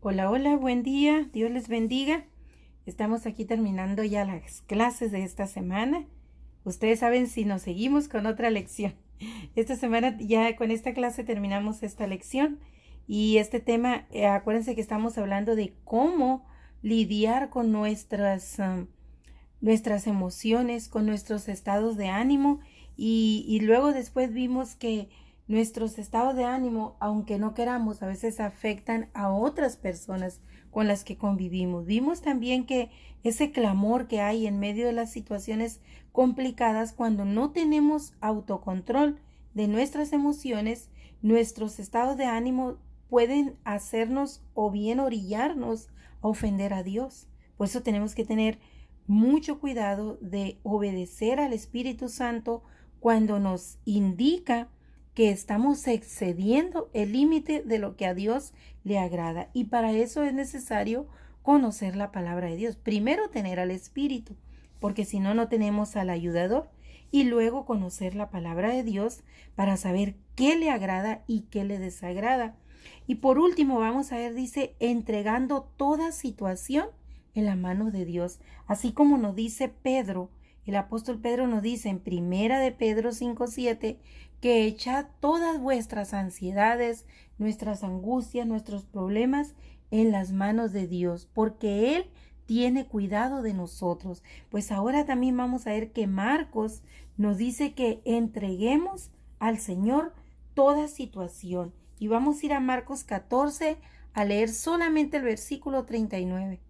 Hola, hola, buen día, Dios les bendiga. Estamos aquí terminando ya las clases de esta semana. Ustedes saben si nos seguimos con otra lección. Esta semana ya con esta clase terminamos esta lección y este tema, acuérdense que estamos hablando de cómo lidiar con nuestras emociones, con nuestros estados de ánimo y luego después vimos que nuestros estados de ánimo, aunque no queramos, a veces afectan a otras personas con las que convivimos. Vimos también que ese clamor que hay en medio de las situaciones complicadas cuando no tenemos autocontrol de nuestras emociones, nuestros estados de ánimo pueden hacernos o bien orillarnos a ofender a Dios. Por eso tenemos que tener mucho cuidado de obedecer al Espíritu Santo cuando nos indica que estamos excediendo el límite de lo que a Dios le agrada. Y para eso es necesario conocer la palabra de Dios. Primero tener al Espíritu, porque si no, no tenemos al ayudador. Y luego conocer la palabra de Dios para saber qué le agrada y qué le desagrada. Y por último, vamos a ver, dice, entregando toda situación en la mano de Dios. Así como nos dice Pedro, el apóstol Pedro nos dice en primera de Pedro 5:7 que echad todas vuestras ansiedades, nuestras angustias, nuestros problemas en las manos de Dios, porque Él tiene cuidado de nosotros. Pues ahora también vamos a ver que Marcos nos dice que entreguemos al Señor toda situación. Y vamos a ir a Marcos 14 a leer solamente el versículo 39.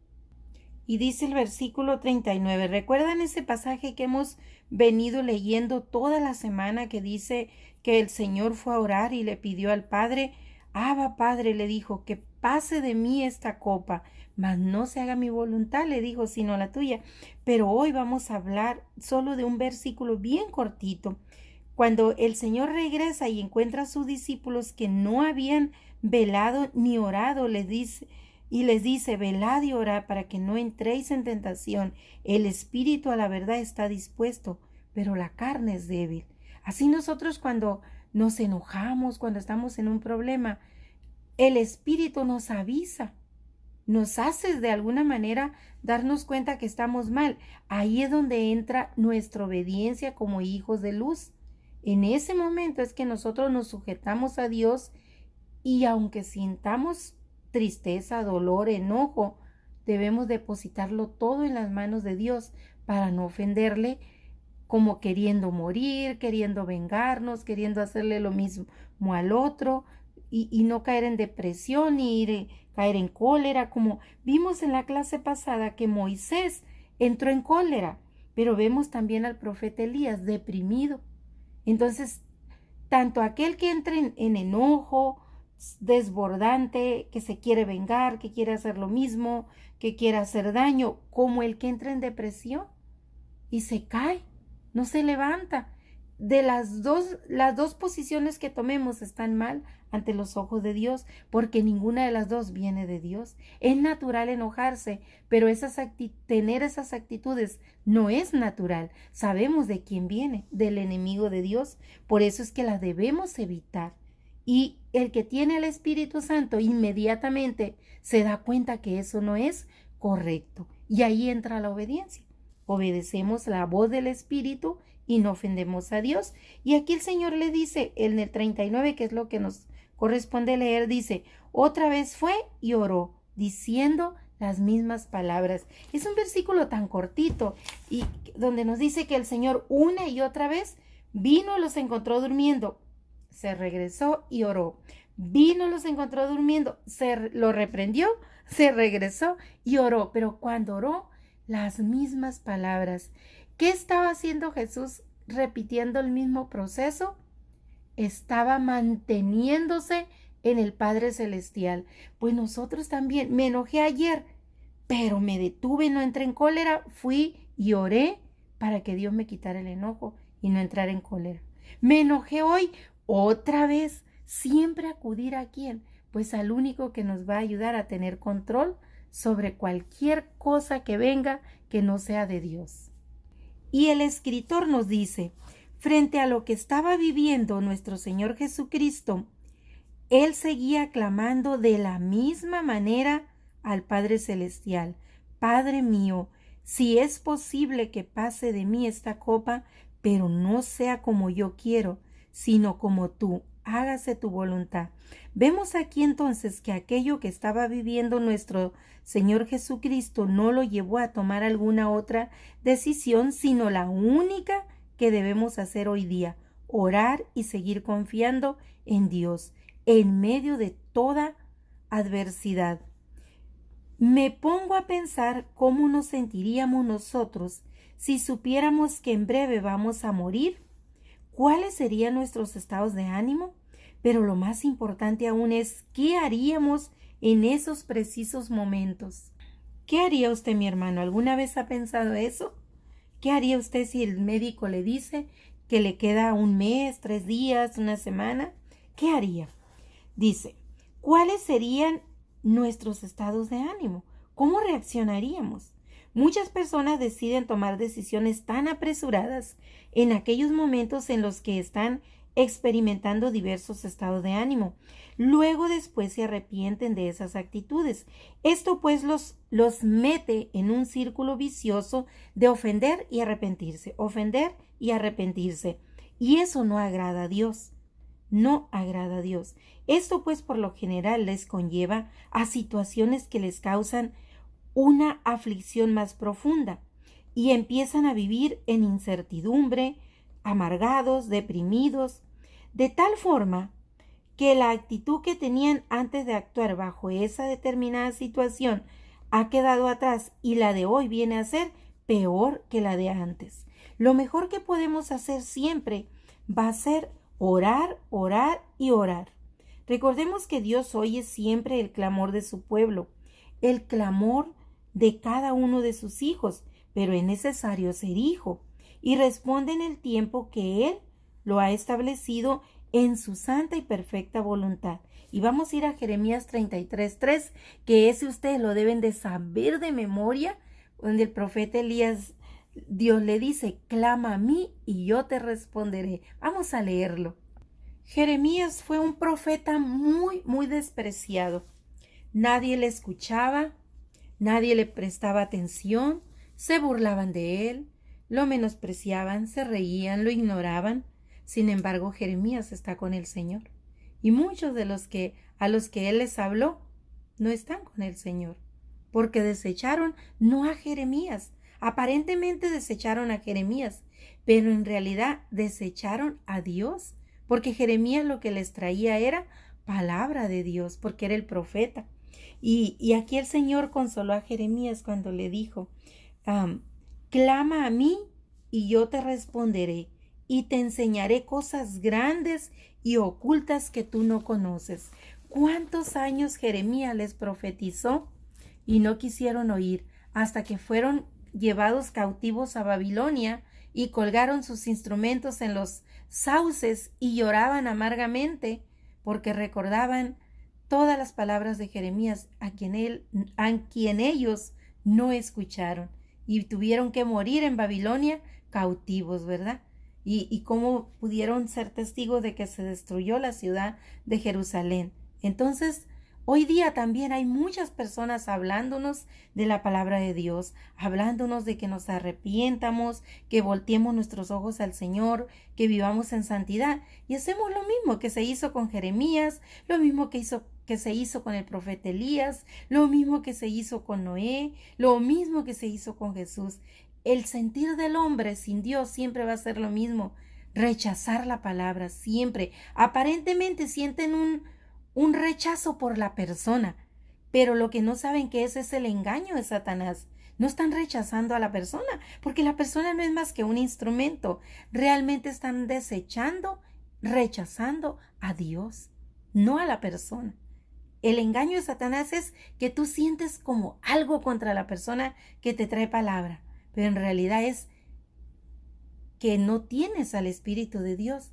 Y dice el versículo 39, ¿recuerdan ese pasaje que hemos venido leyendo toda la semana que dice que el Señor fue a orar y le pidió al Padre? Abba, Padre, le dijo, que pase de mí esta copa, mas no se haga mi voluntad, le dijo, sino la tuya. Pero hoy vamos a hablar solo de un versículo bien cortito. Cuando el Señor regresa y encuentra a sus discípulos que no habían velado ni orado, les dice, velad y orad para que no entréis en tentación. El espíritu a la verdad está dispuesto, pero la carne es débil. Así nosotros cuando nos enojamos, cuando estamos en un problema, el espíritu nos avisa, nos hace de alguna manera darnos cuenta que estamos mal. Ahí es donde entra nuestra obediencia como hijos de luz. En ese momento es que nosotros nos sujetamos a Dios y aunque sintamos tristeza, dolor, enojo, debemos depositarlo todo en las manos de Dios para no ofenderle como queriendo morir, queriendo vengarnos, queriendo hacerle lo mismo al otro y no caer en depresión ni caer en cólera, como vimos en la clase pasada que Moisés entró en cólera, pero vemos también al profeta Elías deprimido. Entonces, tanto aquel que entra en enojo, desbordante, que se quiere vengar, que quiere hacer lo mismo, que quiere hacer daño, como el que entra en depresión y se cae, no se levanta. De las dos posiciones que tomemos están mal ante los ojos de Dios, porque ninguna de las dos viene de Dios. Es natural enojarse, pero tener esas actitudes no es natural. Sabemos de quién viene, del enemigo de Dios. Por eso es que las debemos evitar. Y el que tiene el Espíritu Santo inmediatamente se da cuenta que eso no es correcto. Y ahí entra la obediencia. Obedecemos la voz del Espíritu y no ofendemos a Dios. Y aquí el Señor le dice en el 39, que es lo que nos corresponde leer, dice, otra vez fue y oró, diciendo las mismas palabras. Es un versículo tan cortito y donde nos dice que el Señor una y otra vez vino, los encontró durmiendo, se regresó y oró. Vino, los encontró durmiendo, lo reprendió, se regresó y oró. Pero cuando oró, las mismas palabras. ¿Qué estaba haciendo Jesús repitiendo el mismo proceso? Estaba manteniéndose en el Padre Celestial. Pues nosotros también. Me enojé ayer, pero me detuve, no entré en cólera, fui y oré para que Dios me quitara el enojo y no entrar en cólera. Me enojé hoy, otra vez, siempre acudir a quién, pues al único que nos va a ayudar a tener control sobre cualquier cosa que venga que no sea de Dios. Y el escritor nos dice, frente a lo que estaba viviendo nuestro Señor Jesucristo, él seguía clamando de la misma manera al Padre Celestial: Padre mío, si es posible que pase de mí esta copa, pero no sea como yo quiero, sino como tú, hágase tu voluntad. Vemos aquí entonces que aquello que estaba viviendo nuestro Señor Jesucristo no lo llevó a tomar alguna otra decisión, sino la única que debemos hacer hoy día: orar y seguir confiando en Dios en medio de toda adversidad. Me pongo a pensar cómo nos sentiríamos nosotros si supiéramos que en breve vamos a morir. ¿Cuáles serían nuestros estados de ánimo? Pero lo más importante aún es ¿qué haríamos en esos precisos momentos? ¿Qué haría usted, mi hermano? ¿Alguna vez ha pensado eso? ¿Qué haría usted si el médico le dice que le queda un mes, 3 días, una semana? ¿Qué haría? Dice, ¿cuáles serían nuestros estados de ánimo? ¿Cómo reaccionaríamos? Muchas personas deciden tomar decisiones tan apresuradas en aquellos momentos en los que están experimentando diversos estados de ánimo. Luego después se arrepienten de esas actitudes. Esto pues los mete en un círculo vicioso de ofender y arrepentirse, ofender y arrepentirse. Y eso no agrada a Dios. No agrada a Dios. Esto pues por lo general les conlleva a situaciones que les causan una aflicción más profunda y empiezan a vivir en incertidumbre, amargados, deprimidos, de tal forma que la actitud que tenían antes de actuar bajo esa determinada situación ha quedado atrás y la de hoy viene a ser peor que la de antes. Lo mejor que podemos hacer siempre va a ser orar, orar y orar. Recordemos que Dios oye siempre el clamor de su pueblo, el clamor de cada uno de sus hijos, pero es necesario ser hijo y responde en el tiempo que Él lo ha establecido en su santa y perfecta voluntad. Y vamos a ir a Jeremías 33:3, que ese ustedes lo deben de saber de memoria, donde el profeta Elías, Dios le dice: clama a mí y yo te responderé. Vamos a leerlo. Jeremías fue un profeta muy despreciado. Nadie le escuchaba, nadie le prestaba atención, se burlaban de él, lo menospreciaban, se reían, lo ignoraban. Sin embargo, Jeremías está con el Señor. Y muchos de a los que él les habló no están con el Señor, porque desecharon no a Jeremías. Aparentemente desecharon a Jeremías, pero en realidad desecharon a Dios, porque Jeremías lo que les traía era palabra de Dios, porque era el profeta. Y aquí el Señor consoló a Jeremías cuando le dijo: clama a mí y yo te responderé y te enseñaré cosas grandes y ocultas que tú no conoces. ¿Cuántos años Jeremías les profetizó y no quisieron oír, hasta que fueron llevados cautivos a Babilonia y colgaron sus instrumentos en los sauces y lloraban amargamente porque recordaban todas las palabras de Jeremías a quien ellos no escucharon y tuvieron que morir en Babilonia cautivos, ¿verdad? Y cómo pudieron ser testigos de que se destruyó la ciudad de Jerusalén. Entonces, hoy día también hay muchas personas hablándonos de la palabra de Dios, hablándonos de que nos arrepientamos, que volteemos nuestros ojos al Señor, que vivamos en santidad. Y hacemos lo mismo que se hizo con Jeremías, lo mismo que se hizo con el profeta Elías, lo mismo que se hizo con Noé, lo mismo que se hizo con Jesús. El sentir del hombre sin Dios siempre va a ser lo mismo: rechazar la palabra, siempre. Aparentemente sienten un rechazo por la persona, pero lo que no saben que es el engaño de Satanás. No están rechazando a la persona, porque la persona no es más que un instrumento. Realmente están desechando, rechazando a Dios, no a la persona. El engaño de Satanás es que tú sientes como algo contra la persona que te trae palabra, pero en realidad es que no tienes al Espíritu de Dios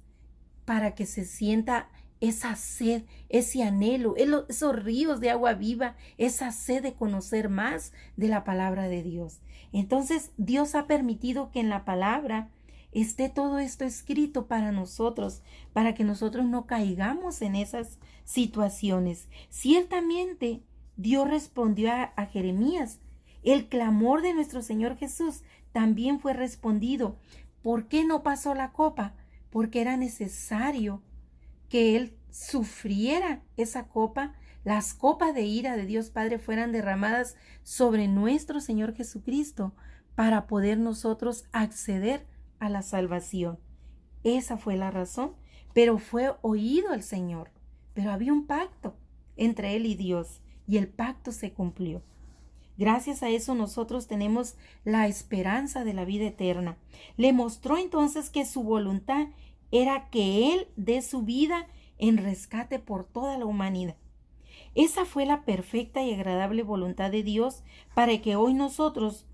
para que se sienta esa sed, ese anhelo, esos ríos de agua viva, esa sed de conocer más de la palabra de Dios. Entonces, Dios ha permitido que en la palabra esté todo esto escrito para nosotros, para que nosotros no caigamos en esas situaciones. Ciertamente, Dios respondió a Jeremías. El clamor de nuestro Señor Jesús también fue respondido. ¿Por qué no pasó la copa? Porque era necesario que Él sufriera esa copa, las copas de ira de Dios Padre fueran derramadas sobre nuestro Señor Jesucristo para poder nosotros acceder a la salvación. Esa fue la razón, pero fue oído el Señor. Pero había un pacto entre Él y Dios, y el pacto se cumplió. Gracias a eso nosotros tenemos la esperanza de la vida eterna. Le mostró entonces que su voluntad era que Él dé su vida en rescate por toda la humanidad. Esa fue la perfecta y agradable voluntad de Dios para que hoy nosotros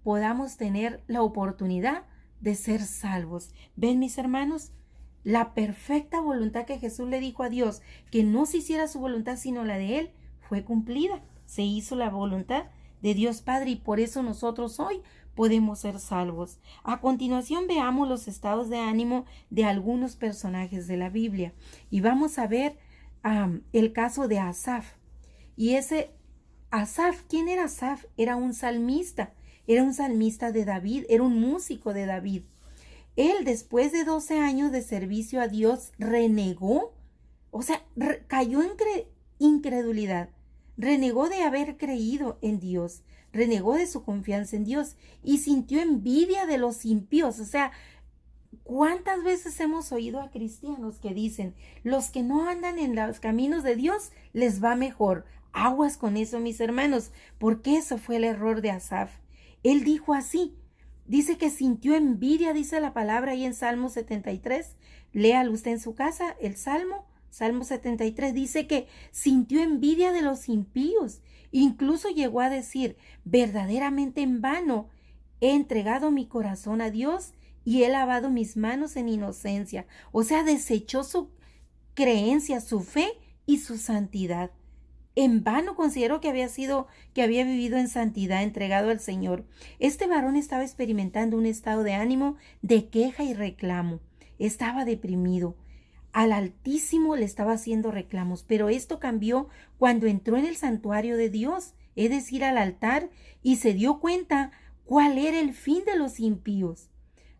podamos tener la oportunidad de ser salvos. ¿Ven, mis hermanos? La perfecta voluntad que Jesús le dijo a Dios, que no se hiciera su voluntad sino la de Él, fue cumplida. Se hizo la voluntad de Dios Padre y por eso nosotros hoy podemos ser salvos. A continuación veamos los estados de ánimo de algunos personajes de la Biblia y vamos a ver el caso de Asaf. Y ese Asaf, ¿quién era Asaf? Era un salmista de David, era un músico de David. Él, después de 12 años de servicio a Dios, renegó, o sea, cayó en incredulidad, renegó de haber creído en Dios, renegó de su confianza en Dios y sintió envidia de los impíos. O sea, ¿cuántas veces hemos oído a cristianos que dicen, los que no andan en los caminos de Dios les va mejor? Aguas con eso, mis hermanos, porque eso fue el error de Asaf. Él dijo así, dice que sintió envidia, dice la palabra ahí en Salmo 73. Léalo usted en su casa, el Salmo 73 dice que sintió envidia de los impíos. Incluso llegó a decir, verdaderamente en vano he entregado mi corazón a Dios y he lavado mis manos en inocencia. O sea, desechó su creencia, su fe y su santidad. En vano consideró que había vivido en santidad, entregado al Señor. Este varón estaba experimentando un estado de ánimo de queja y reclamo. Estaba deprimido. Al Altísimo le estaba haciendo reclamos, pero esto cambió cuando entró en el santuario de Dios, es decir, al altar, y se dio cuenta cuál era el fin de los impíos.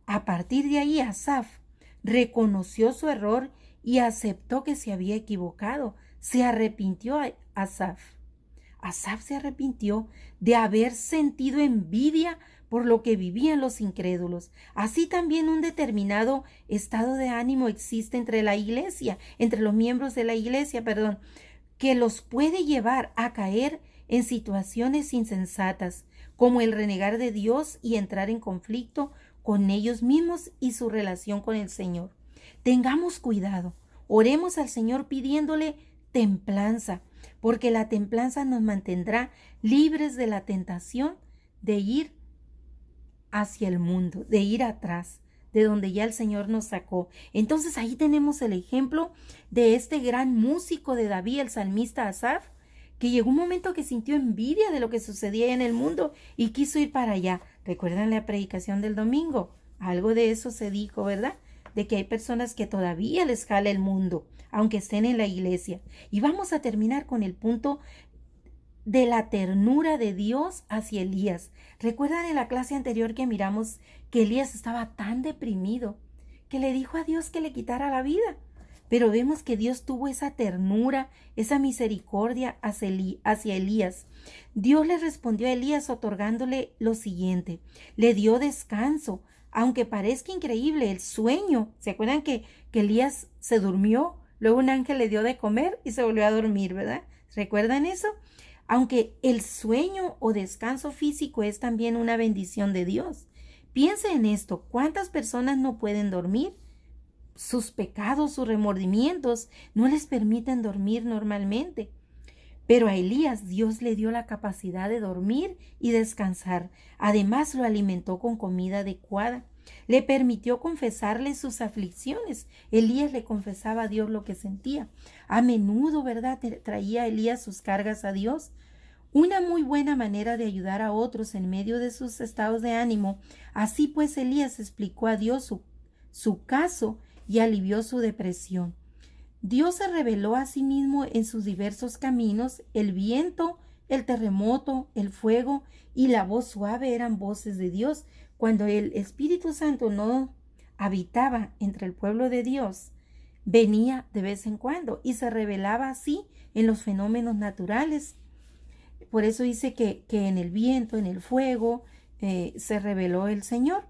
A partir de ahí, Asaf reconoció su error y aceptó que se había equivocado. Se arrepintió Asaf. Asaf se arrepintió de haber sentido envidia por lo que vivían los incrédulos. Así también un determinado estado de ánimo existe entre la iglesia, entre los miembros de la iglesia, que los puede llevar a caer en situaciones insensatas, como el renegar de Dios y entrar en conflicto con ellos mismos y su relación con el Señor. Tengamos cuidado, oremos al Señor pidiéndole templanza, porque la templanza nos mantendrá libres de la tentación de ir hacia el mundo, de ir atrás, de donde ya el Señor nos sacó. Entonces ahí tenemos el ejemplo de este gran músico de David, el salmista Asaf, que llegó un momento que sintió envidia de lo que sucedía en el mundo y quiso ir para allá. ¿Recuerdan la predicación del domingo? Algo de eso se dijo, ¿verdad? De que hay personas que todavía les jala el mundo, aunque estén en la iglesia. Y vamos a terminar con el punto de la ternura de Dios hacia Elías. ¿Recuerdan en la clase anterior que miramos que Elías estaba tan deprimido que le dijo a Dios que le quitara la vida? Pero vemos que Dios tuvo esa ternura, esa misericordia hacia Elías. Dios le respondió a Elías otorgándole lo siguiente. Le dio descanso, aunque parezca increíble el sueño. ¿Se acuerdan que Elías se durmió? Luego un ángel le dio de comer y se volvió a dormir, ¿verdad? ¿Recuerdan eso? Aunque el sueño o descanso físico es también una bendición de Dios. Piense en esto, ¿cuántas personas no pueden dormir? Sus pecados, sus remordimientos no les permiten dormir normalmente. Pero a Elías Dios le dio la capacidad de dormir y descansar. Además lo alimentó con comida adecuada. Le permitió confesarle sus aflicciones. Elías le confesaba a Dios lo que sentía. A menudo, ¿verdad?, traía Elías sus cargas a Dios. Una muy buena manera de ayudar a otros en medio de sus estados de ánimo. Así pues, Elías explicó a Dios su caso y alivió su depresión. Dios se reveló a sí mismo en sus diversos caminos. El viento, el terremoto, el fuego y la voz suave eran voces de Dios. Cuando el Espíritu Santo no habitaba entre el pueblo de Dios, venía de vez en cuando y se revelaba así en los fenómenos naturales. Por eso dice que en el viento, en el fuego, se reveló el Señor.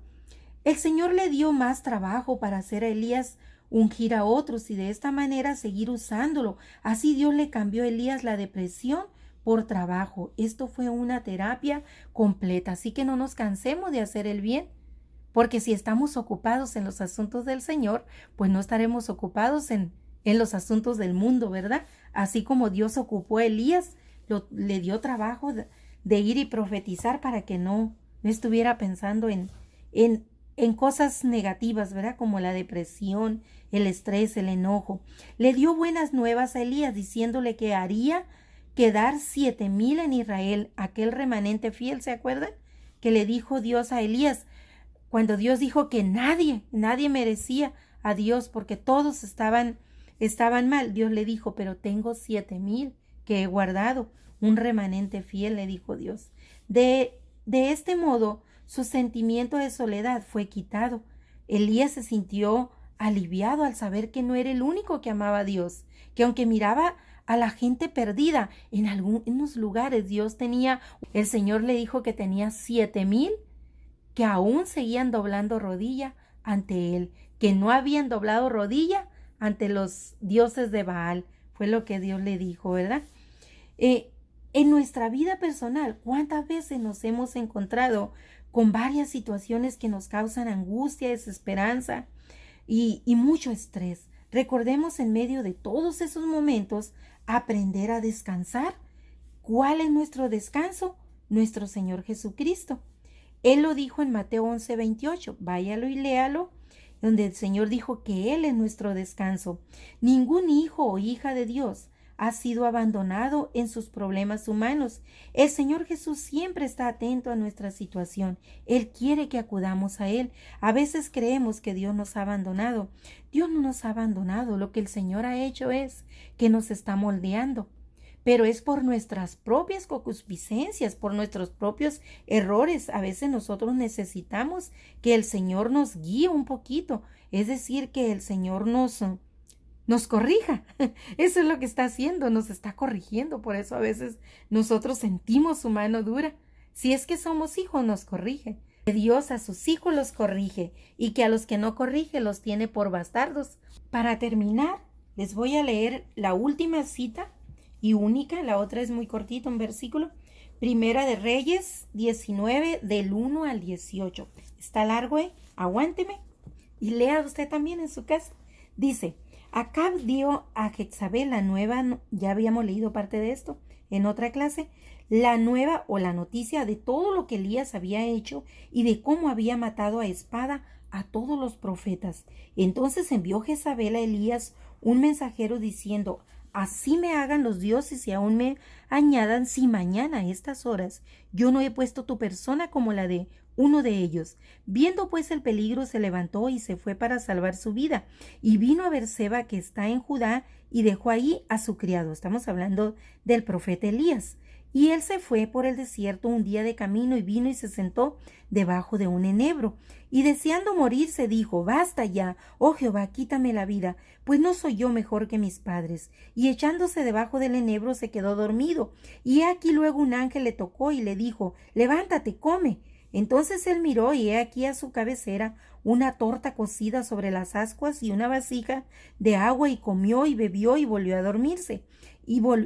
El Señor le dio más trabajo para hacer a Elías ungir a otros y de esta manera seguir usándolo. Así Dios le cambió a Elías la depresión por trabajo. Esto fue una terapia completa. Así que no nos cansemos de hacer el bien, porque si estamos ocupados en los asuntos del Señor, pues no estaremos ocupados en los asuntos del mundo, ¿verdad? Así como Dios ocupó a Elías, le dio trabajo de ir y profetizar para que no estuviera pensando en cosas negativas, ¿verdad? Como la depresión, el estrés, el enojo. Le dio buenas nuevas a Elías diciéndole que haría quedar 7,000 en Israel, aquel remanente fiel, ¿se acuerdan? Que le dijo Dios a Elías, cuando Dios dijo que nadie merecía a Dios porque todos estaban mal. Dios le dijo, pero tengo 7,000 que he guardado, un remanente fiel, le dijo Dios. De este modo, su sentimiento de soledad fue quitado. Elías se sintió aliviado al saber que no era el único que amaba a Dios, que aunque miraba a la gente perdida en algunos lugares, el Señor le dijo que tenía 7,000 que aún seguían doblando rodilla ante él, que no habían doblado rodilla ante los dioses de Baal. Fue lo que Dios le dijo, ¿verdad? En nuestra vida personal, ¿cuántas veces nos hemos encontrado con varias situaciones que nos causan angustia, desesperanza y mucho estrés? Recordemos en medio de todos esos momentos aprender a descansar. ¿Cuál es nuestro descanso? Nuestro Señor Jesucristo. Él lo dijo en Mateo 11:28. Váyalo y léalo, donde el Señor dijo que Él es nuestro descanso. Ningún hijo o hija de Dios ha sido abandonado en sus problemas humanos. El Señor Jesús siempre está atento a nuestra situación. Él quiere que acudamos a Él. A veces creemos que Dios nos ha abandonado. Dios no nos ha abandonado. Lo que el Señor ha hecho es que nos está moldeando. Pero es por nuestras propias concupiscencias, por nuestros propios errores. A veces nosotros necesitamos que el Señor nos guíe un poquito. Es decir, que el Señor nos corrija. Eso es lo que está haciendo, nos está corrigiendo. Por eso a veces nosotros sentimos su mano dura. Si es que somos hijos, nos corrige. Dios a sus hijos los corrige y que a los que no corrige los tiene por bastardos. Para terminar, les voy a leer la última cita y única. La otra es muy cortita, un versículo. Primera de Reyes 19, del 1 al 18. Está largo, aguánteme y lea usted también en su casa. Dice: Acab dio a Jezabel la nueva, ya habíamos leído parte de esto en otra clase, la nueva o la noticia de todo lo que Elías había hecho y de cómo había matado a espada a todos los profetas. Entonces envió Jezabel a Elías un mensajero diciendo: Así me hagan los dioses y aún me añadan si mañana a estas horas yo no he puesto tu persona como la de uno de ellos. Viendo pues el peligro, se levantó y se fue para salvar su vida, y vino a Berseba, que está en Judá, y dejó ahí a su criado. Estamos hablando del profeta Elías. Y él se fue por el desierto un día de camino y vino y se sentó debajo de un enebro. Y deseando morirse dijo: Basta ya, oh Jehová, quítame la vida, pues no soy yo mejor que mis padres. Y echándose debajo del enebro se quedó dormido. Y he aquí luego un ángel le tocó y le dijo: Levántate, come. Entonces él miró y he aquí a su cabecera una torta cocida sobre las ascuas y una vasija de agua, y comió y bebió y volvió a dormirse.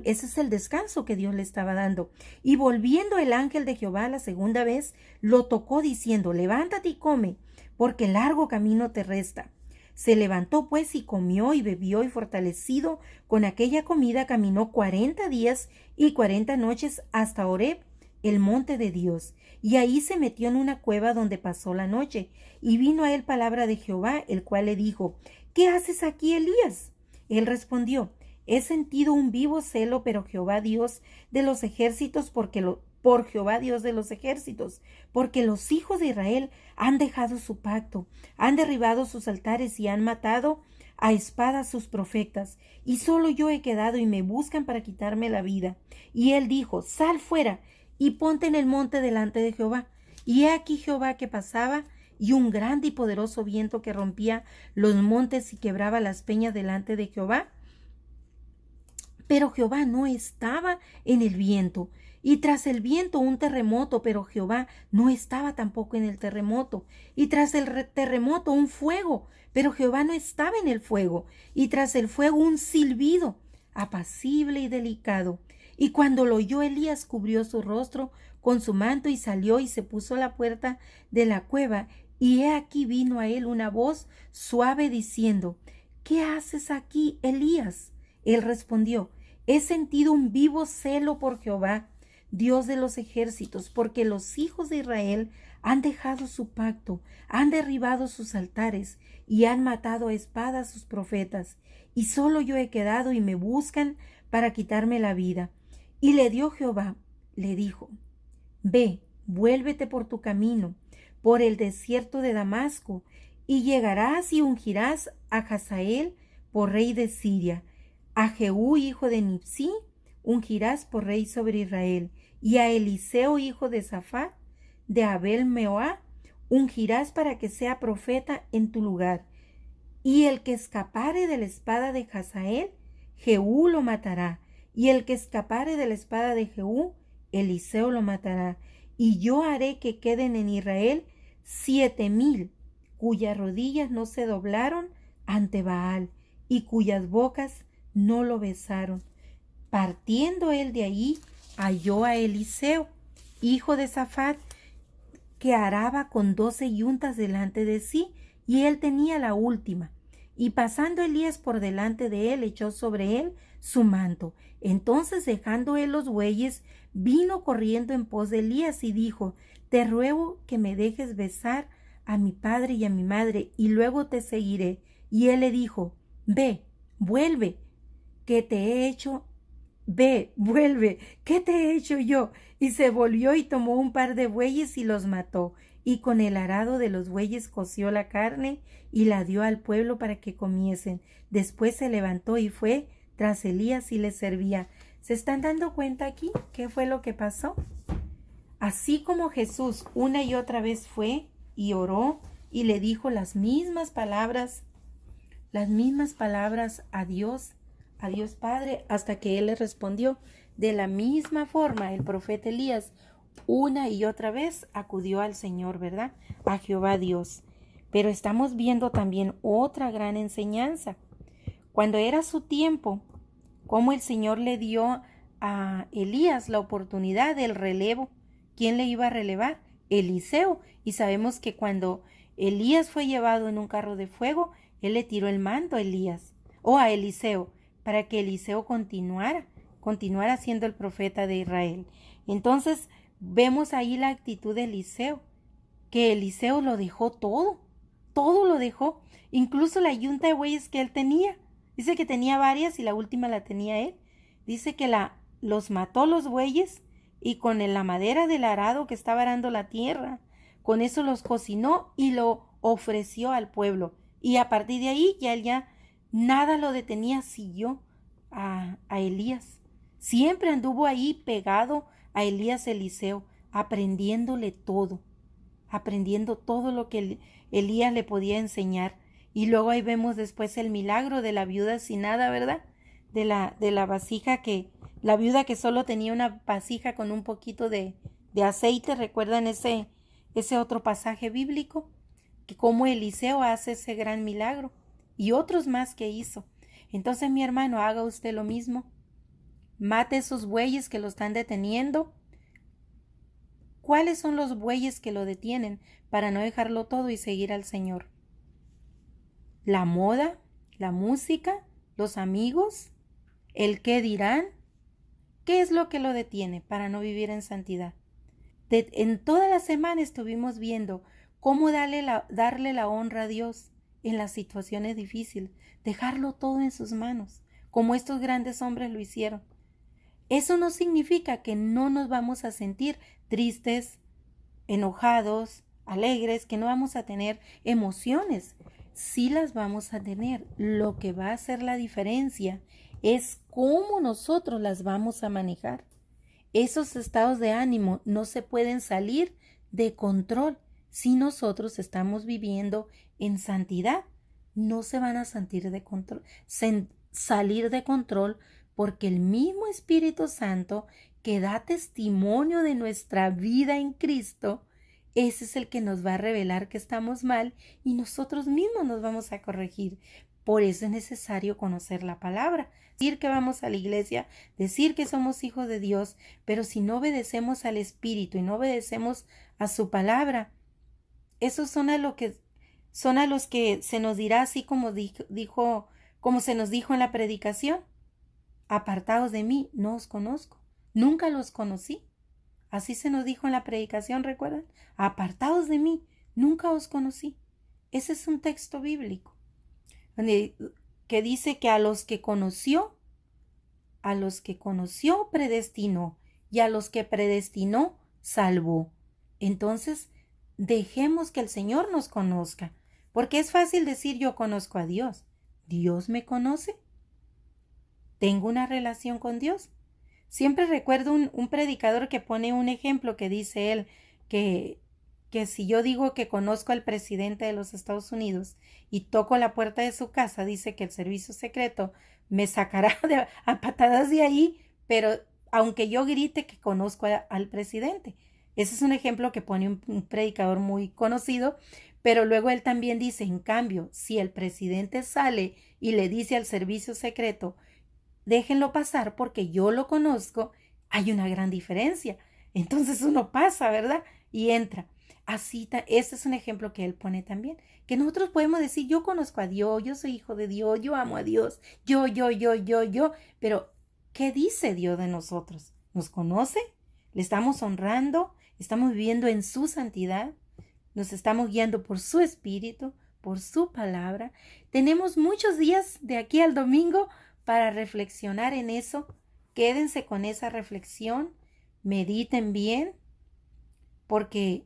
Ese es el descanso que Dios le estaba dando. Y volviendo el ángel de Jehová la segunda vez, lo tocó diciendo: Levántate y come, porque largo camino te resta. Se levantó pues y comió y bebió, y fortalecido con aquella comida caminó 40 días y 40 noches hasta Horeb, el monte de Dios. Y ahí se metió en una cueva donde pasó la noche. Y vino a él palabra de Jehová, el cual le dijo: ¿Qué haces aquí, Elías? Él respondió: He sentido un vivo celo, pero Jehová Dios de los ejércitos, por Jehová Dios de los ejércitos, porque los hijos de Israel han dejado su pacto, han derribado sus altares y han matado a espada a sus profetas, y solo yo he quedado y me buscan para quitarme la vida. Y él dijo, sal fuera y ponte en el monte delante de Jehová. Y he aquí Jehová que pasaba, y un grande y poderoso viento que rompía los montes y quebraba las peñas delante de Jehová. Pero Jehová no estaba en el viento, y tras el viento un terremoto, pero Jehová no estaba tampoco en el terremoto, y tras el terremoto un fuego, pero Jehová no estaba en el fuego, y tras el fuego un silbido, apacible y delicado. Y cuando lo oyó Elías, cubrió su rostro con su manto y salió y se puso a la puerta de la cueva, y he aquí vino a él una voz suave diciendo, ¿qué haces aquí, Elías? Él respondió, he sentido un vivo celo por Jehová, Dios de los ejércitos, porque los hijos de Israel han dejado su pacto, han derribado sus altares y han matado a espada a sus profetas, y solo yo he quedado y me buscan para quitarme la vida. Y le dio Jehová, le dijo, ve, vuélvete por tu camino, por el desierto de Damasco, y llegarás y ungirás a Hazael por rey de Siria, a Jehú hijo de Nipsí ungirás por rey sobre Israel, y a Eliseo hijo de Safat de Abel Mehoá ungirás para que sea profeta en tu lugar. Y el que escapare de la espada de Hazael, Jehú lo matará, y el que escapare de la espada de Jehú, Eliseo lo matará. Y yo haré que queden en Israel 7,000, cuyas rodillas no se doblaron ante Baal, y cuyas bocas no lo besaron. Partiendo él de ahí, halló a Eliseo, hijo de Safat, que araba con 12 yuntas delante de sí, y él tenía la última. Y pasando Elías por delante de él, echó sobre él su manto. Entonces, dejando él los bueyes, vino corriendo en pos de Elías y dijo, te ruego que me dejes besar a mi padre y a mi madre, y luego te seguiré. Y él le dijo, ve, vuelve, ¿qué te he hecho? Ve, vuelve, ¿qué te he hecho yo? Y se volvió y tomó un par de bueyes y los mató, y con el arado de los bueyes coció la carne y la dio al pueblo para que comiesen. Después se levantó y fue tras Elías y le servía. ¿Se están dando cuenta aquí qué fue lo que pasó? Así como Jesús una y otra vez fue y oró y le dijo las mismas palabras a Dios Padre, hasta que Él le respondió. De la misma forma, el profeta Elías una y otra vez acudió al Señor, ¿verdad? A Jehová Dios. Pero estamos viendo también otra gran enseñanza. Cuando era su tiempo, cómo el Señor le dio a Elías la oportunidad del relevo. ¿Quién le iba a relevar? Eliseo. Y sabemos que cuando Elías fue llevado en un carro de fuego, Él le tiró el manto a Elías, o a Eliseo, para que Eliseo continuara siendo el profeta de Israel. Entonces, vemos ahí la actitud de Eliseo, que Eliseo lo dejó todo lo dejó, incluso la yunta de bueyes que él tenía. Dice que tenía varias y la última la tenía él. Dice que los mató los bueyes y con la madera del arado que estaba arando la tierra, con eso los cocinó y lo ofreció al pueblo. Y a partir de ahí ya nada lo detenía, siguió a Elías. Siempre anduvo ahí pegado a Elías Eliseo, aprendiendo todo lo que Elías le podía enseñar. Y luego ahí vemos después el milagro de la viuda sin nada, ¿verdad? De la vasija la viuda que solo tenía una vasija con un poquito de aceite. ¿Recuerdan ese otro pasaje bíblico? Que cómo Eliseo hace ese gran milagro y otros más que hizo. Entonces, mi hermano, haga usted lo mismo. Mate esos bueyes que lo están deteniendo. ¿Cuáles son los bueyes que lo detienen para no dejarlo todo y seguir al Señor? La moda, la música, los amigos, el qué dirán. ¿Qué es lo que lo detiene para no vivir en santidad? En toda la semana estuvimos viendo cómo darle la honra a Dios en las situaciones difíciles, dejarlo todo en sus manos, como estos grandes hombres lo hicieron. Eso no significa que no nos vamos a sentir tristes, enojados, alegres, que no vamos a tener emociones. sí las vamos a tener. Lo que va a hacer la diferencia es cómo nosotros las vamos a manejar. Esos estados de ánimo no se pueden salir de control. Si nosotros estamos viviendo en santidad, no se van a salir de control porque el mismo Espíritu Santo que da testimonio de nuestra vida en Cristo, ese es el que nos va a revelar que estamos mal y nosotros mismos nos vamos a corregir. Por eso es necesario conocer la palabra, decir que vamos a la iglesia, decir que somos hijos de Dios, pero si no obedecemos al Espíritu y no obedecemos a su palabra, esos son a los que se nos dirá así como como se nos dijo en la predicación: apartados de mí, no os conozco, nunca los conocí. Así se nos dijo en la predicación, ¿recuerdan? Apartados de mí, nunca os conocí. Ese es un texto bíblico que dice que a los que conoció predestinó, y a los que predestinó salvó. Entonces, dejemos que el Señor nos conozca, porque es fácil decir yo conozco a Dios. ¿Dios me conoce? ¿Tengo una relación con Dios? Siempre recuerdo un predicador que pone un ejemplo que dice él que si yo digo que conozco al presidente de los Estados Unidos y toco la puerta de su casa, dice que el servicio secreto me sacará a patadas de ahí, pero aunque yo grite que conozco al presidente. Ese es un ejemplo que pone un predicador muy conocido, pero luego él también dice, en cambio, si el presidente sale y le dice al servicio secreto, déjenlo pasar porque yo lo conozco, hay una gran diferencia. Entonces uno pasa, ¿verdad? Y entra. Así, ese es un ejemplo que él pone también, que nosotros podemos decir, yo conozco a Dios, yo soy hijo de Dios, yo amo a Dios, yo, pero ¿qué dice Dios de nosotros? ¿Nos conoce? ¿Le estamos honrando? ¿Estamos viviendo en su santidad? ¿Nos estamos guiando por su espíritu, por su palabra? Tenemos muchos días de aquí al domingo para reflexionar en eso. Quédense con esa reflexión, mediten bien, porque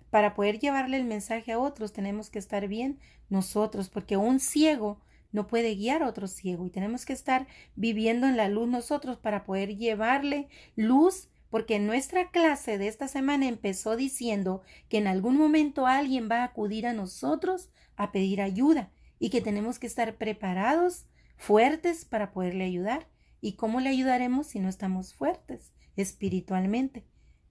para poder llevarle el mensaje a otros tenemos que estar bien nosotros, porque un ciego no puede guiar a otro ciego y tenemos que estar viviendo en la luz nosotros para poder llevarle luz, porque nuestra clase de esta semana empezó diciendo que en algún momento alguien va a acudir a nosotros a pedir ayuda y que tenemos que estar preparados, fuertes para poderle ayudar. ¿Y cómo le ayudaremos si no estamos fuertes espiritualmente?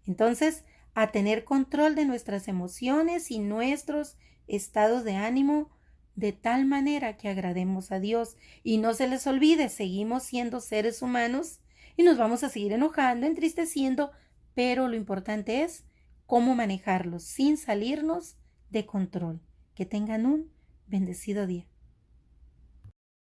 Entonces, a tener control de nuestras emociones y nuestros estados de ánimo de tal manera que agrademos a Dios. Y no se les olvide, seguimos siendo seres humanos y nos vamos a seguir enojando, entristeciendo, pero lo importante es cómo manejarlos sin salirnos de control. Que tengan un bendecido día.